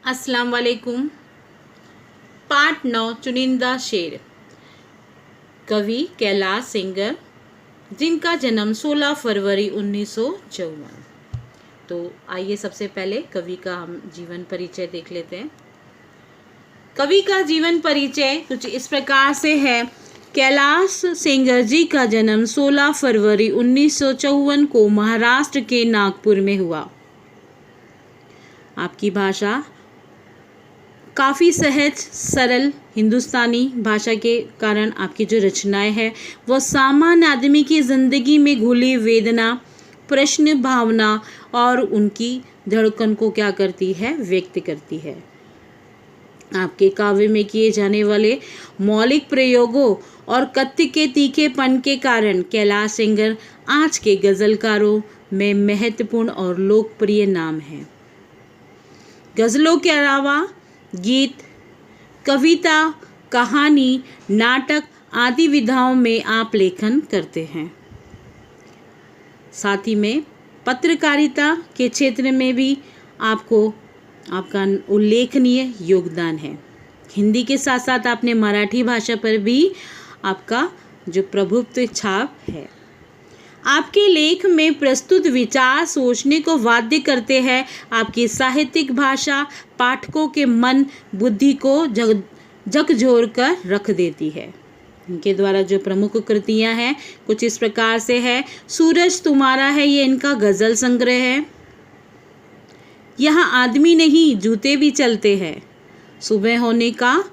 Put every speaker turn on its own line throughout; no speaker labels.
अस्सलाम वालेकुम। पाठ 9 चुनिंदा शेर। कवि कैलाश सेंगर, जिनका जन्म 16 फरवरी 1954। तो आइए सबसे पहले कवि का हम जीवन परिचय देख लेते हैं। कवि का जीवन परिचय कुछ इस प्रकार से है। कैलाश सेंगर जी का जन्म 16 फरवरी 1954 को महाराष्ट्र के नागपुर में हुआ। आपकी भाषा काफ़ी सहज सरल हिंदुस्तानी भाषा के कारण आपकी जो रचनाएं हैं वह सामान्य आदमी की ज़िंदगी में घुली वेदना, प्रश्न, भावना और उनकी धड़कन को क्या करती है, व्यक्त करती है। आपके काव्य में किए जाने वाले मौलिक प्रयोगों और कथ्य के तीखेपन के कारण कैलाश सेंगर आज के गज़लकारों में महत्वपूर्ण और लोकप्रिय नाम है। गज़लों के अलावा गीत, कविता, कहानी, नाटक आदि विधाओं में आप लेखन करते हैं। साथ ही में पत्रकारिता के क्षेत्र में भी आपका उल्लेखनीय योगदान है। हिंदी के साथ साथ आपने मराठी भाषा पर भी आपका जो प्रभुत्व छाप है। आपके लेख में प्रस्तुत विचार सोचने को बाध्य करते हैं। आपकी साहित्यिक भाषा पाठकों के मन बुद्धि को झकझोर कर रख देती है। इनके द्वारा जो प्रमुख कृतियां हैं कुछ इस प्रकार से है। सूरज तुम्हारा है, ये इनका गज़ल संग्रह है। यहाँ आदमी नहीं जूते भी चलते हैं। सुबह होने का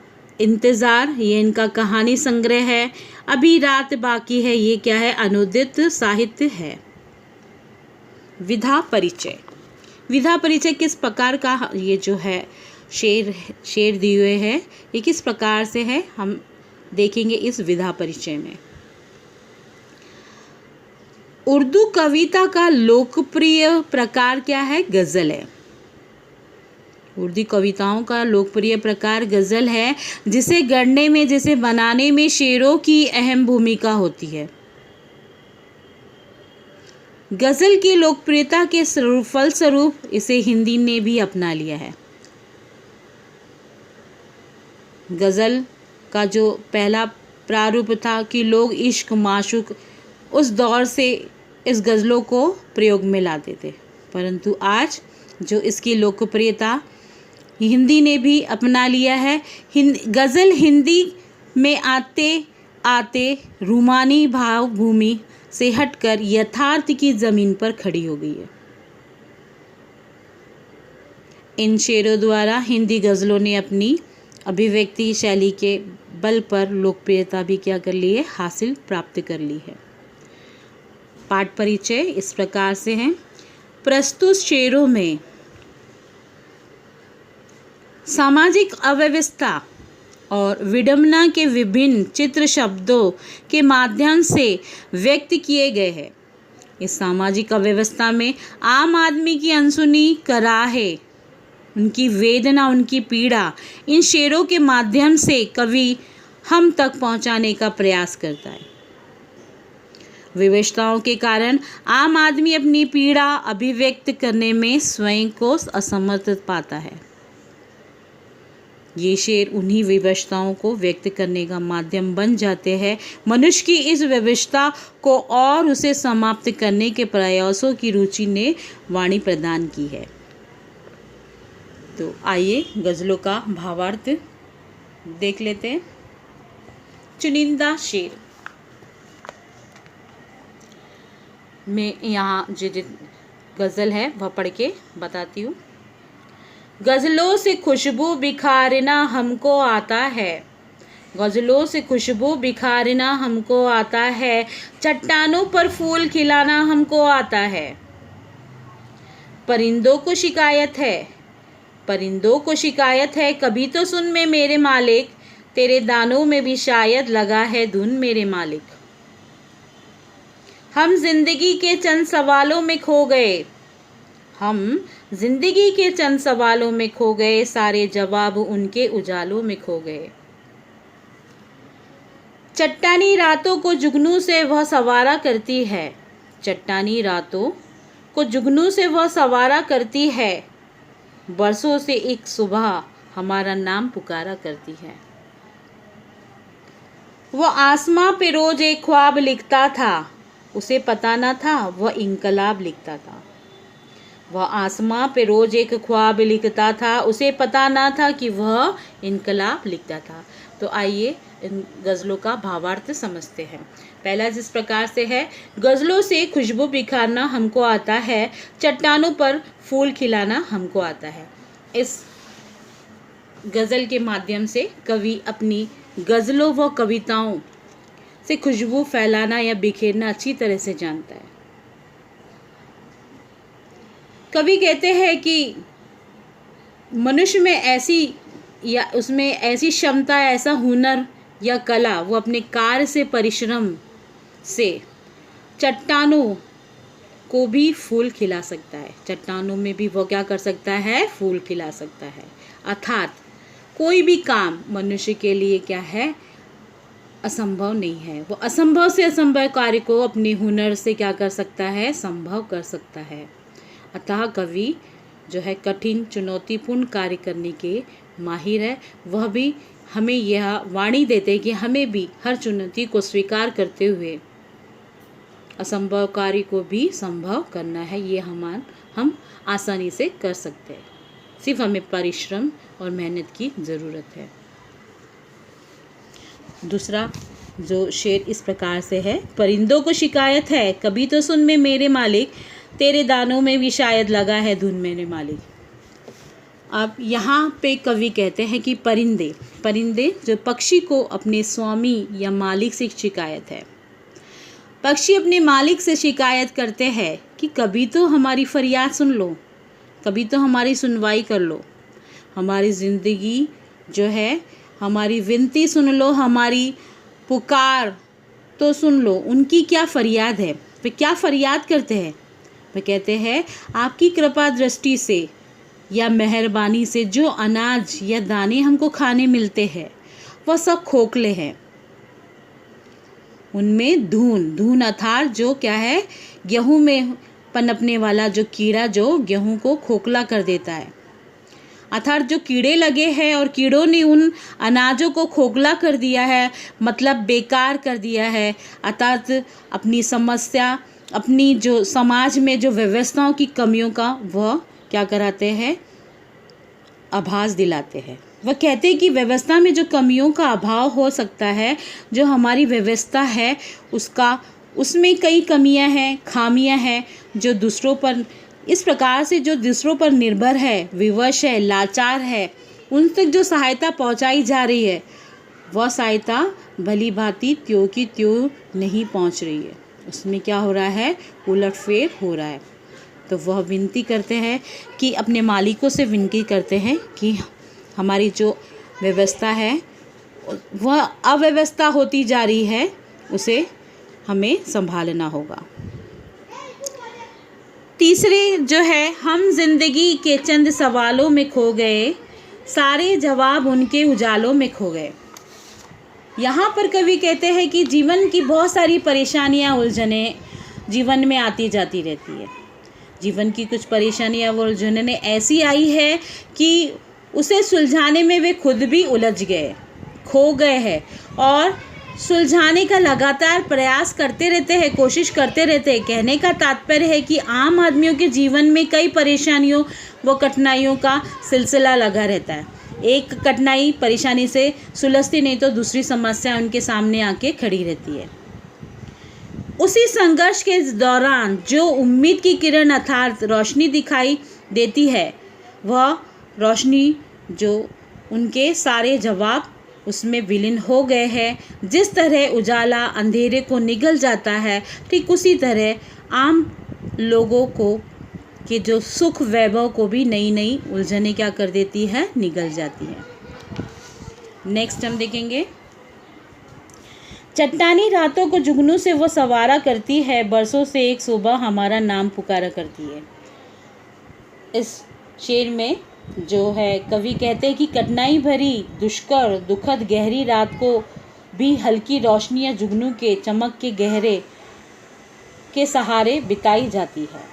इंतज़ार, ये इनका कहानी संग्रह है। अभी रात बाकी है, ये क्या है, अनुदित साहित्य है। विधा परिचय। विधा परिचय किस प्रकार का ये जो है शेर दिए हुए है, ये किस प्रकार से है हम देखेंगे इस विधा परिचय में। उर्दू कविता का लोकप्रिय प्रकार क्या है, गज़ल है। उर्दू कविताओं का लोकप्रिय प्रकार गज़ल है, जिसे गढ़ने में, जिसे बनाने में शेरों की अहम भूमिका होती है। गज़ल की लोकप्रियता के फलस्वरूप इसे हिंदी ने भी अपना लिया है। गज़ल का जो पहला प्रारूप था कि लोग इश्क माशूक, उस दौर से इस गज़लों को प्रयोग में लाते थे, परंतु आज जो इसकी लोकप्रियता हिंदी ने भी अपना लिया है। गज़ल हिंदी में आते आते रूमानी भाव भूमि से हटकर यथार्थ की ज़मीन पर खड़ी हो गई है। इन शेरों द्वारा हिंदी गज़लों ने अपनी अभिव्यक्ति शैली के बल पर लोकप्रियता भी क्या कर ली है, हासिल प्राप्त कर ली है। पाठ परिचय इस प्रकार से है। प्रस्तुत शेरों में सामाजिक अव्यवस्था और विडंबना के विभिन्न चित्र शब्दों के माध्यम से व्यक्त किए गए हैं। इस सामाजिक अव्यवस्था में आम आदमी की अनसुनी कराहे, उनकी वेदना, उनकी पीड़ा इन शेरों के माध्यम से कवि हम तक पहुंचाने का प्रयास करता है। विवशताओं के कारण आम आदमी अपनी पीड़ा अभिव्यक्त करने में स्वयं को असमर्थ पाता है। ये शेर उन्हीं विवशताओं को व्यक्त करने का माध्यम बन जाते हैं। मनुष्य की इस विवशता को और उसे समाप्त करने के प्रयासों की रुचि ने वाणी प्रदान की है। तो आइए गज़लों का भावार्थ देख लेते हैं। चुनिंदा शेर में यहाँ जो गज़ल है वह पढ़ के बताती हूँ। गज़लों से खुशबू बिखारना हमको आता है, गज़लों से खुशबू बिखारना हमको आता है, चट्टानों पर फूल खिलाना हमको आता है। परिंदों को शिकायत है, परिंदों को शिकायत है, कभी तो सुन में मेरे मालिक, तेरे दानों में भी शायद लगा है धुन मेरे मालिक। हम जिंदगी के चंद सवालों में खो गए, हम जिंदगी के चंद सवालों में खो गए, सारे जवाब उनके उजालों में खो गए। चट्टानी रातों को जुगनू से वह सवारा करती है, चट्टानी रातों को जुगनू से वह सवारा करती है। बरसों से एक सुबह हमारा नाम पुकारा करती है। वो आसमां पे रोज एक ख्वाब लिखता था, उसे पता न था वह इनकलाब लिखता था। वह आसमां पे रोज एक ख्वाब लिखता था, उसे पता न था कि वह इनकलाब लिखता था। तो आइए इन गज़लों का भावार्थ समझते हैं। पहला जिस प्रकार से है, गज़लों से खुशबू बिखारना हमको आता है, चट्टानों पर फूल खिलाना हमको आता है। इस गज़ल के माध्यम से कवि अपनी गज़लों व कविताओं से खुशबू फैलाना या बिखेरना अच्छी तरह से जानता है। कवि कहते हैं कि मनुष्य में ऐसी या उसमें ऐसी क्षमता, ऐसा हुनर या कला, वो अपने कार्य से, परिश्रम से चट्टानों को भी फूल खिला सकता है। चट्टानों में भी वो क्या कर सकता है? फूल खिला सकता है। अर्थात कोई भी काम मनुष्य के लिए क्या है? असंभव नहीं है। वो असंभव से असंभव कार्य को अपने हुनर से क्या कर सकता है? संभव कर सकता है। अतः कवि जो है कठिन चुनौतीपूर्ण कार्य करने के माहिर है। वह भी हमें यह वाणी देते हैं कि हमें भी हर चुनौती को स्वीकार करते हुए असंभव कार्य को भी संभव करना है। ये हम आसानी से कर सकते हैं। सिर्फ हमें परिश्रम और मेहनत की ज़रूरत है। दूसरा जो शेर इस प्रकार से है, परिंदों को शिकायत है, कभी तो सुन में मेरे मालिक, तेरे दानों में भी शायद लगा है धुन मेरे मालिक। अब यहाँ पे कवि कहते हैं कि परिंदे जो पक्षी को अपने स्वामी या मालिक से शिकायत है। पक्षी अपने मालिक से शिकायत करते हैं कि कभी तो हमारी फरियाद सुन लो, कभी तो हमारी सुनवाई कर लो, हमारी ज़िंदगी जो है, हमारी विनती सुन लो, हमारी पुकार तो सुन लो। उनकी क्या फरियाद है? वे क्या फरियाद करते हैं? वे कहते हैं, आपकी कृपा दृष्टि से या मेहरबानी से जो अनाज या दाने हमको खाने मिलते हैं वह सब खोखले हैं। उनमें धून अर्थात जो क्या है? गेहूं में पनपने वाला जो कीड़ा जो गेहूं को खोखला कर देता है। अर्थात जो कीड़े लगे हैं और कीड़ों ने उन अनाजों को खोखला कर दिया है, मतलब बेकार कर दिया है। अर्थात अपनी समस्या, अपनी जो समाज में जो व्यवस्थाओं की कमियों का वह क्या कराते हैं? आभास दिलाते हैं। वह कहते हैं कि व्यवस्था में जो कमियों का अभाव हो सकता है, जो हमारी व्यवस्था है उसमें कई कमियां हैं, खामियां हैं, जो दूसरों पर इस प्रकार से जो दूसरों पर निर्भर है, विवश है, लाचार है, उन तक जो सहायता पहुंचाई जा रही है वह सहायता भली भांति त्यों की त्यों नहीं पहुंच रही है। उसमें क्या हो रहा है? उलटफेर हो रहा है। तो वह विनती करते हैं कि अपने मालिकों से विनती करते हैं कि हमारी जो व्यवस्था है वह अव्यवस्था होती जा रही है, उसे हमें संभालना होगा। तीसरे जो है, हम जिंदगी के चंद सवालों में खो गए, सारे जवाब उनके उजालों में खो गए। यहाँ पर कवि कहते हैं कि जीवन की बहुत सारी परेशानियाँ, उलझनें जीवन में आती जाती रहती है। जीवन की कुछ परेशानियाँ व उलझनें ऐसी आई है कि उसे सुलझाने में वे खुद भी उलझ गए, खो गए हैं और सुलझाने का लगातार प्रयास करते रहते हैं, कोशिश करते रहते हैं। कहने का तात्पर्य है कि आम आदमियों के जीवन में कई परेशानियों व कठिनाइयों का सिलसिला लगा रहता है। एक कठिनाई परेशानी से सुलझती नहीं तो दूसरी समस्या उनके सामने आके खड़ी रहती है। उसी संघर्ष के दौरान जो उम्मीद की किरण अर्थात रोशनी दिखाई देती है, वह रोशनी जो उनके सारे जवाब उसमें विलीन हो गए हैं। जिस तरह उजाला अंधेरे को निगल जाता है, ठीक उसी तरह आम लोगों को के जो सुख वैभव को भी नई नई उलझने क्या कर देती है? निगल जाती है। नेक्स्ट हम देखेंगे, चट्टानी रातों को जुगनू से वो सवारा करती है, बरसों से एक सुबह हमारा नाम पुकारा करती है। इस शेर में जो है कवि कहते हैं कि कठिनाई भरी, दुष्कर, दुखद गहरी रात को भी हल्की रोशनी या जुगनू के चमक के गहरे के सहारे बिताई जाती है।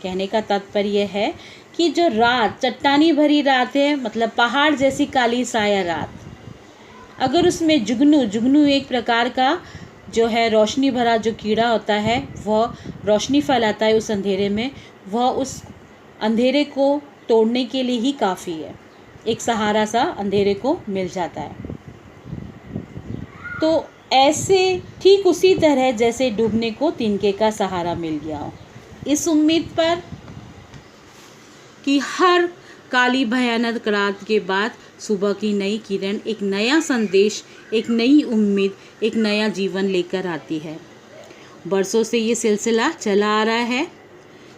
कहने का तात्पर्य है कि जो रात चट्टानी भरी रात है, मतलब पहाड़ जैसी काली साया रात, अगर उसमें जुगनू, जुगनू एक प्रकार का जो है रोशनी भरा जो कीड़ा होता है, वह रोशनी फैलाता है उस अंधेरे में, वह उस अंधेरे को तोड़ने के लिए ही काफ़ी है, एक सहारा सा अंधेरे को मिल जाता है। तो ऐसे ठीक उसी तरह जैसे डूबने को तिनके का सहारा मिल गया हो, इस उम्मीद पर कि हर काली भयानक रात के बाद सुबह की नई किरण एक नया संदेश, एक नई उम्मीद, एक नया जीवन लेकर आती है। बरसों से ये सिलसिला चला आ रहा है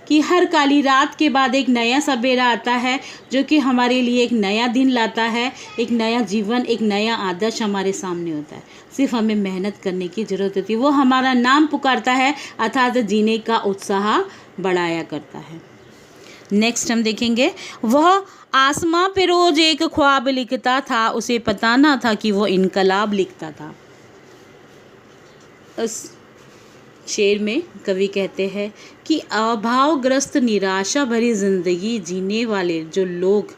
कि हर काली रात के बाद एक नया सवेरा आता है, जो कि हमारे लिए एक नया दिन लाता है, एक नया जीवन, एक नया आदर्श हमारे सामने होता है। सिर्फ हमें मेहनत करने की ज़रूरत होती है। वो हमारा नाम पुकारता है, अर्थात जीने का उत्साह बढ़ाया करता है। नेक्स्ट हम देखेंगे, वह आसमां पे रोज एक ख्वाब लिखता था, उसे पता ना था कि वो इनकलाब लिखता था। उस शेर में कवि कहते हैं कि अभावग्रस्त निराशा भरी ज़िंदगी जीने वाले जो लोग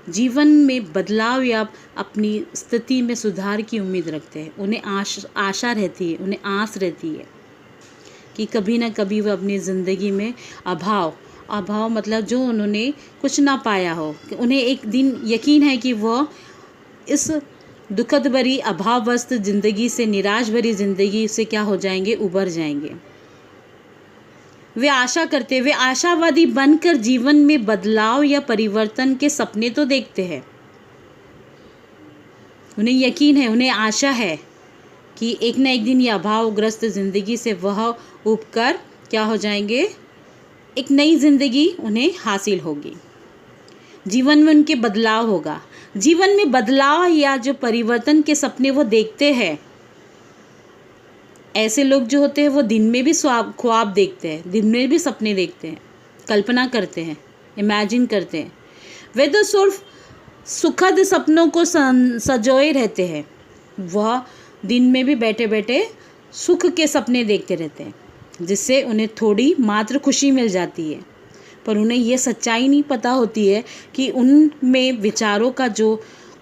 जीवन में बदलाव या अपनी स्थिति में सुधार की उम्मीद रखते हैं, उन्हें आशा रहती है, उन्हें आस रहती है कि कभी ना कभी वह अपनी ज़िंदगी में अभाव मतलब जो उन्होंने कुछ ना पाया हो, उन्हें एक दिन यकीन है कि वह इस दुखद भरी अभावग्रस्त ज़िंदगी से, निराश भरी ज़िंदगी से क्या हो जाएंगे, उबर जाएंगे। वे आशा करते, वे आशावादी बनकर जीवन में बदलाव या परिवर्तन के सपने तो देखते हैं। उन्हें यकीन है, उन्हें आशा है कि एक न एक दिन ये अभावग्रस्त ज़िंदगी से वह उबकर क्या हो जाएंगे, एक नई ज़िंदगी उन्हें हासिल होगी, जीवन में उनके बदलाव होगा। जीवन में बदलाव या जो परिवर्तन के सपने वो देखते हैं, ऐसे लोग जो होते हैं वो दिन में भी ख्वाब देखते हैं, दिन में भी सपने देखते हैं, कल्पना करते हैं, इमेजिन करते हैं। वे तो सिर्फ सुखद सपनों को सजोए रहते हैं, वह दिन में भी बैठे बैठे सुख के सपने देखते रहते हैं, जिससे उन्हें थोड़ी मात्र खुशी मिल जाती है। पर उन्हें ये सच्चाई नहीं पता होती है कि उनमें विचारों का जो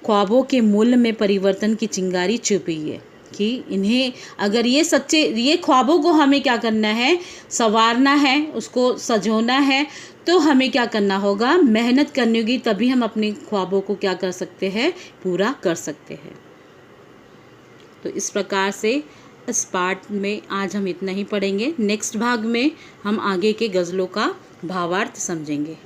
ख्वाबों के मूल्य में परिवर्तन की चिंगारी छुपी है, कि इन्हें अगर ये ख्वाबों को हमें क्या करना है, संवारना है, उसको सजोना है, तो हमें क्या करना होगा, मेहनत करनी होगी, तभी हम अपने ख्वाबों को क्या कर सकते हैं, पूरा कर सकते हैं। तो इस प्रकार से इस पार्ट में आज हम इतना ही पढ़ेंगे। नेक्स्ट भाग में हम आगे के गज़लों का भावार्थ समझेंगे।